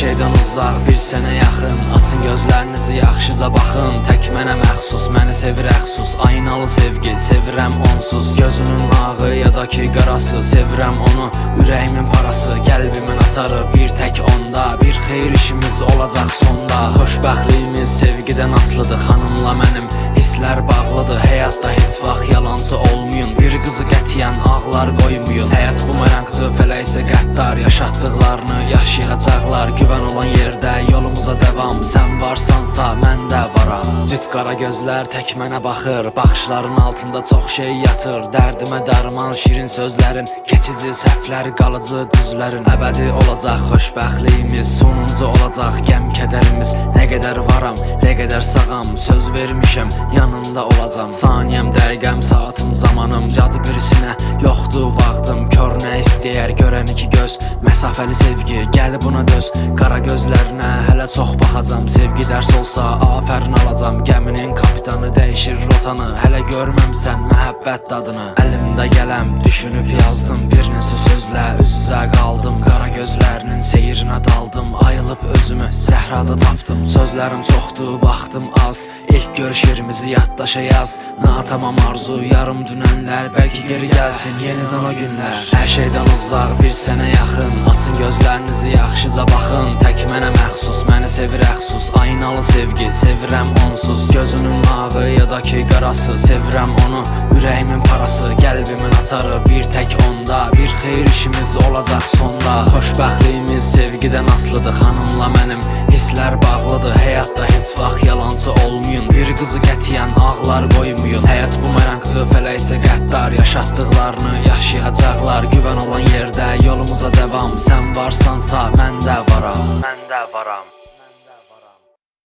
şeydən uzaq, bir sənə yaxın. Açın gözlərinizi, yaxşıca baxın. Tək mənə məxsus, məni sevir əxsus. Aynalı sevgi, sevirəm onsuz. Gözünün ağı ya da ki qarası, sevirəm onu, ürəyimin parası. Qəlbimin açarı bir tək onda, bir xeyir işimiz olacaq sonda. Xoşbəxtliyimiz sevgidən asılıdır, xanımla mənim hisslər bağlıdır. Həyatda heç vaxt yalancı olmayın, bir qızı qətiyyən ağlar qoymayın. Həyat bumerangdır, fələk isə qəddar, yaşatdıqlarını yaşayacaqlar. Güvən olan yerdə yolumuza devam, sən varsansa mən də varam. Cüt qara gözlər tək mənə baxır, baxışların altında çox şey yatır. Dərdimə dərman şirin sözlərin, keçici səhvlər, qalıcı düzlərin. Əbədi olacaq xoşbəxtliyimiz, sonuncu olacaq qəm kədərimiz. Nə qədər varam, nə qədər sağam, söz vermişəm yanında olacam. Saniyəm, dəqiqəm, saatım, zamanım, yad birisinə yoxdur vaxtım. Kör nə istəyər, görən iki göz, məsafəli sevgi, gəl buna döz. Qara gözlərinə hələ çox baxacam, sevgi dərs olsa afərin alacam. Gəminin kapitanı dəyişir rotanı, hələ görməmsən məhəbbət dadını. Əlimdə qələm, düşünüb yazdım, bir neçə sözlə üz-üzə qaldım. Qara gözlərinin seyrinə daldım, ayılıb özümü səhrada tapdım. Sözlərim çoxdur, vaxtım az, ilk görüş yerimizi yaddaşa yaz. Natamam arzu, yarım dünənlər, bəlkə geri gəlsin yenidən o günlər. Hər şeydən uzaq, bir sənə yaxın. Açın gözlərinizi, yaxşıca baxın. Tək mənə məxsus, məni sevir əxsus. Aynalı sevgi, sevirəm onsuz. Gözünün ağı ya da ki qarası, sevirəm onu, ürəyimin parası. Qəlbimin açarı bir tək onda, bir xeyir işimiz olacaq sonda. Xoşbəxtliyimiz sevgidən asılıdır, xanımla mənim hisslər bağlıdır. Həyatda heç vaxt yalancı olmayın, bir qızı qətiyyən ağlar qoymayın. Həyat bumerangdır, fələk isə qəddar, yaşatdıqlarını yaşayacaqlar. Güvən olan yerdə yolumuza devam, sən varsansa mən də varam, mən də varam.